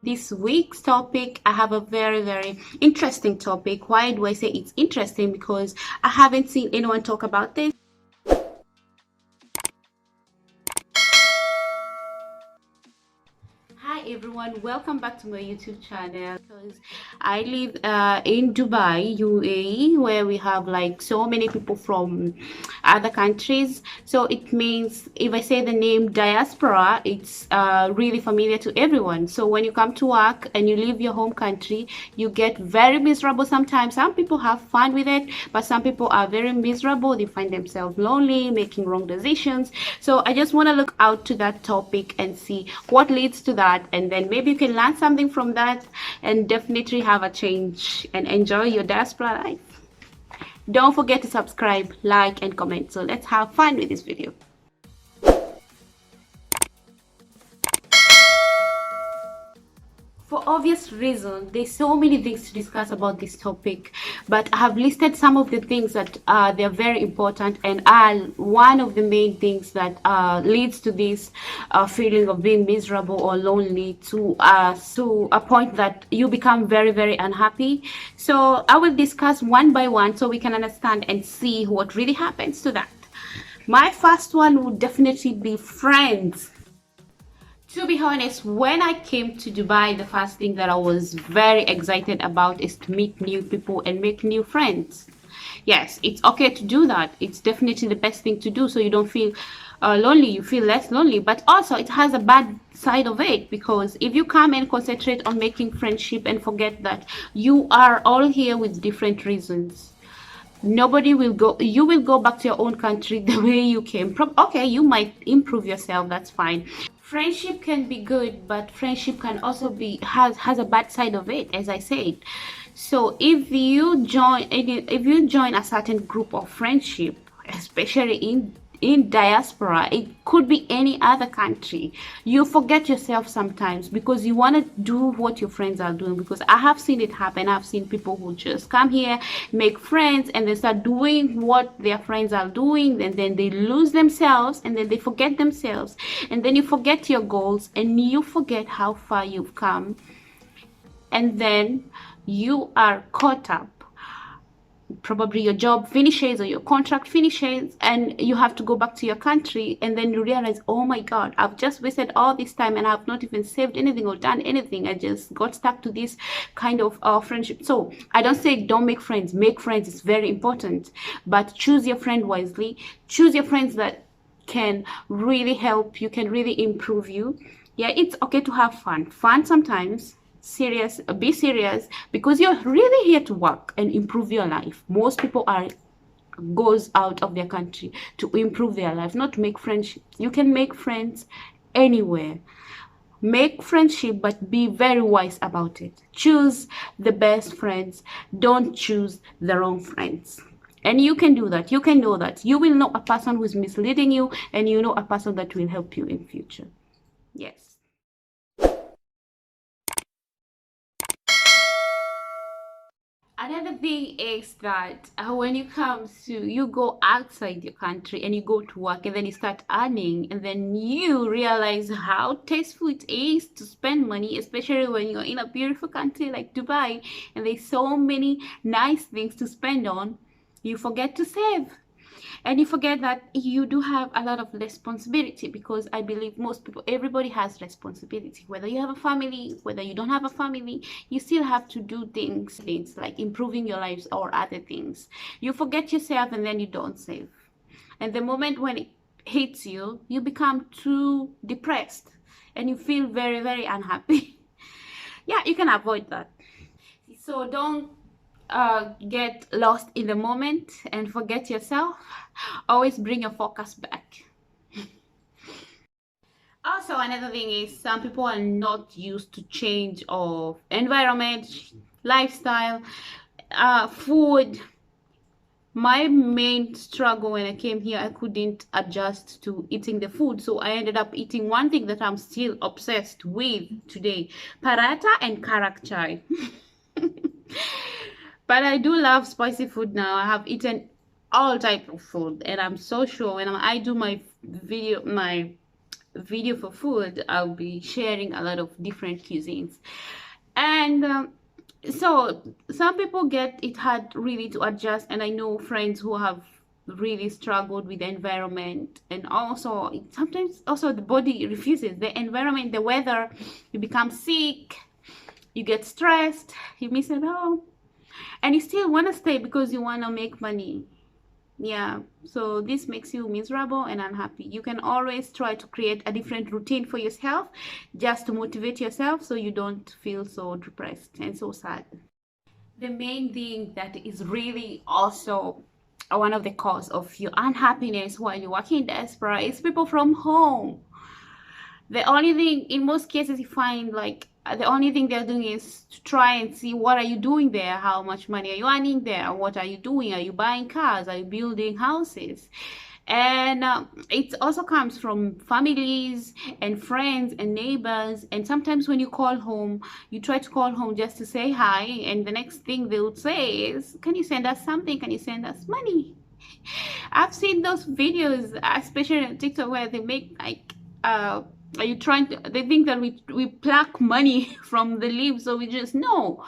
This week's topic, I have a very interesting topic. Why do I say it's interesting? Because I haven't seen anyone talk about this. Hi everyone, welcome back to my YouTube channel. Because I live in Dubai, UAE, where we have like so many people from other countries. So it means if I say the name Diaspora, it's really familiar to everyone. So when you come to work and you leave your home country, you get very miserable sometimes. Some people have fun with it, but some people are very miserable. They find themselves lonely, making wrong decisions. So I just want to look out to that topic and see what leads to that, and then maybe you can learn something from that and definitely have a change and enjoy your diaspora life. Don't forget to subscribe, like, and comment. So let's have fun with this video. For obvious reasons, there's so many things to discuss about this topic, but I have listed some of the things that they're very important and are one of the main things that leads to this feeling of being miserable or lonely to a point that you become very unhappy. So I will discuss one by one so we can understand and see what really happens to that. My first one would definitely be friends. To be honest, when I came to Dubai, the first thing that I was very excited about is to meet new people and make new friends. Yes, it's okay to do that. It's definitely the best thing to do so you don't feel lonely, you feel less lonely. But also, it has a bad side of it, because if you come and concentrate on making friendship and forget that you are all here with different reasons, nobody will go, you will go back to your own country the way you came. Okay, you might improve yourself, that's fine. Friendship can be good, but friendship can also be has a bad side of it, as I said. So if you join a certain group of friendship, especially in diaspora, it could be any other country, you forget yourself sometimes because you want to do what your friends are doing. Because I have seen it happen. I've seen people who just come here, make friends, and they start doing what their friends are doing, and then they lose themselves, and then they forget themselves, and then you forget your goals, and you forget how far you've come, and then you are caught up. Probably your job finishes or your contract finishes and you have to go back to your country, and then you realize, oh my god, I've just wasted all this time and I've not even saved anything or done anything. I just got stuck to this kind of friendship. So I don't say don't make friends. Make friends is very important, but choose your friend wisely. Choose your friends that can really help you, can really improve you. Yeah, it's okay to have fun sometimes. Serious, be serious, because you're really here to work and improve your life. Most people are goes out of their country to improve their life, not to make friendships. You can make friends anywhere. Make friendship, but be very wise about it. Choose the best friends. Don't choose the wrong friends. And you can do that. You can know that you will know a person who is misleading you, and you know a person that will help you in future. Yes. Another thing is that when you go outside your country and you go to work and then you start earning, and then you realize how tasteful it is to spend money, especially when you're in a beautiful country like Dubai and there's so many nice things to spend on. You forget to save, and you forget that you do have a lot of responsibility, because I believe most people, everybody has responsibility. Whether you have a family, whether you don't have a family, you still have to do things like improving your lives or other things. You forget yourself and then you don't save, and the moment when it hits you, you become too depressed and you feel very unhappy. Yeah, you can avoid that. So don't get lost in the moment and forget yourself. Always bring your focus back. Also, another thing is some people are not used to change of environment, lifestyle, food. My main struggle when I came here, I couldn't adjust to eating the food, so I ended up eating one thing that I'm still obsessed with today: paratha and karak chai. But I do love spicy food now. I have eaten all type of food, and I'm so sure when I do my video for food, I'll be sharing a lot of different cuisines. And so some people get it hard really to adjust, and I know friends who have really struggled with the environment, and also sometimes also the body refuses the environment, the weather. You become sick, you get stressed, you miss it all, and you still want to stay because you want to make money. Yeah, so this makes you miserable and unhappy. You can always try to create a different routine for yourself just to motivate yourself so you don't feel so depressed and so sad. The main thing that is really also one of the cause of your unhappiness while you're working in diaspora is people from home. The only thing, in most cases, you find like the only thing they're doing is to try and see what are you doing there, how much money are you earning there, what are you doing, are you buying cars, are you building houses. And it also comes from families and friends and neighbors. And sometimes when you call home, you try to call home just to say hi, and the next thing they would say is, can you send us something, can you send us money? I've seen those videos, especially on TikTok, where they make like are you trying to, they think that we pluck money from the leaves, so we just, no,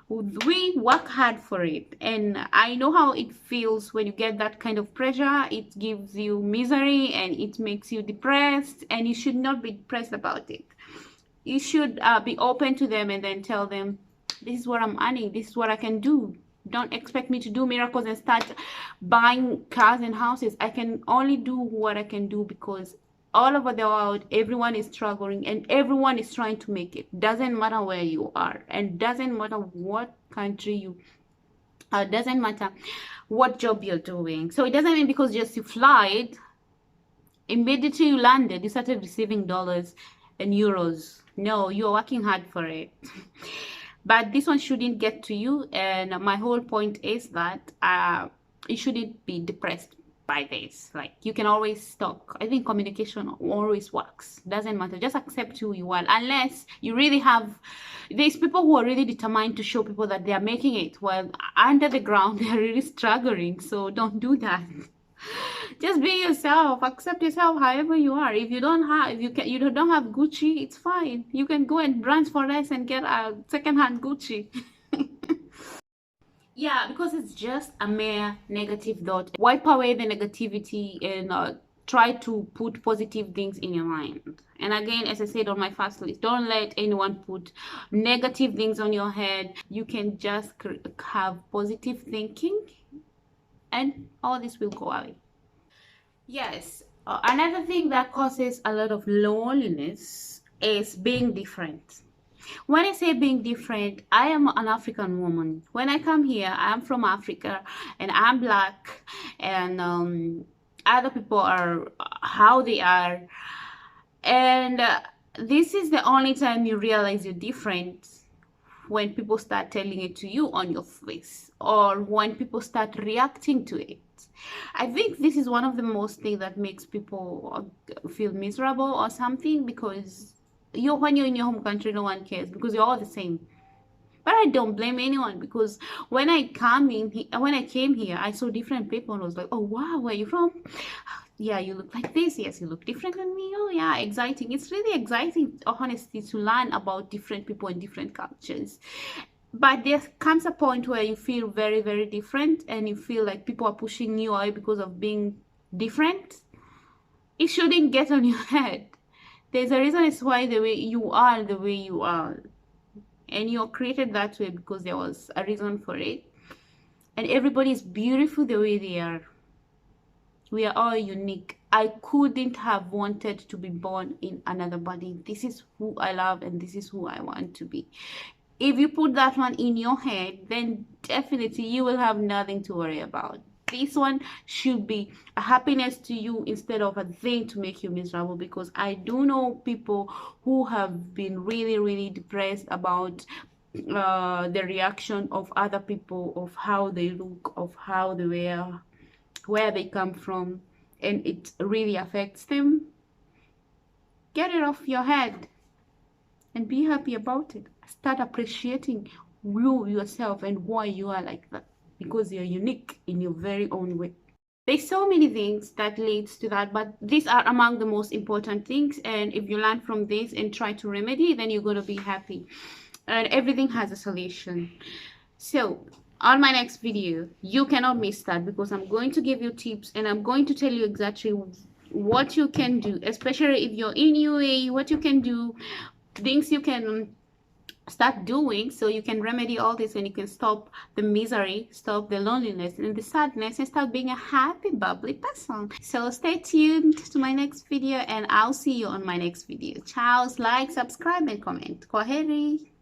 we work hard for it. And I know how it feels when you get that kind of pressure. It gives you misery and it makes you depressed, and you should not be depressed about it. You should be open to them and then tell them, this is what I'm earning, this is what I can do. Don't expect me to do miracles and start buying cars and houses. I can only do what I can do, because all over the world everyone is struggling and everyone is trying to make it. Doesn't matter where you are, and doesn't matter what country you doesn't matter what job you're doing. So it doesn't mean because just you flight, immediately you landed, you started receiving dollars and euros. No, you're working hard for it. But this one shouldn't get to you. And my whole point is that you shouldn't be depressed by this. Like, you can always talk. I think communication always works. Doesn't matter, just accept who you are. Unless you really have, there's people who are really determined to show people that they are making it, while under the ground they're really struggling. So don't do that. Just be yourself, accept yourself however you are. If you don't have, if you don't have Gucci, it's fine. You can go and browse for less and get a second-hand Gucci. Yeah, because it's just a mere negative thought. Wipe away the negativity and try to put positive things in your mind. And again, as I said on my first list, don't let anyone put negative things on your head. You can just have positive thinking, and all this will go away. Yes, another thing that causes a lot of loneliness is being different. When I say being different, I am an African woman. When I come here, I'm from Africa and I'm black, and other people are how they are. And this is the only time you realize you're different, when people start telling it to you on your face, or when people start reacting to it. I think this is one of the most things that makes people feel miserable or something, because when you're in your home country, no one cares because you're all the same. But I don't blame anyone, because when I came here, I saw different people and I was like, oh wow, where are you from? Yeah, you look like this. Yes, you look different than me. Oh yeah, exciting. It's really exciting, honestly, to learn about different people and different cultures. But there comes a point where you feel very, very different, and you feel like people are pushing you away because of being different. It shouldn't get on your head. There's a reason it's why the way you are the way you are. And you're created that way because there was a reason for it. And everybody is beautiful the way they are. We are all unique. I couldn't have wanted to be born in another body. This is who I love and this is who I want to be. If you put that one in your head, then definitely you will have nothing to worry about. This one should be a happiness to you instead of a thing to make you miserable, because I do know people who have been really, really depressed about the reaction of other people, of how they look, of how they wear, where they come from, and it really affects them. Get it off your head and be happy about it. Start appreciating you yourself and why you are like that, because you're unique in your very own way. There's so many things that leads to that, but these are among the most important things. And if you learn from this and try to remedy, then you're going to be happy. And everything has a solution. So on my next video, you cannot miss that, because I'm going to give you tips and I'm going to tell you exactly what you can do, especially if you're in UAE, what you can do, things you can start doing so you can remedy all this, and you can stop the misery, stop the loneliness and the sadness, and start being a happy, bubbly person. So stay tuned to my next video, and I'll see you on my next video. Ciao, like, subscribe and comment. Kwaheri.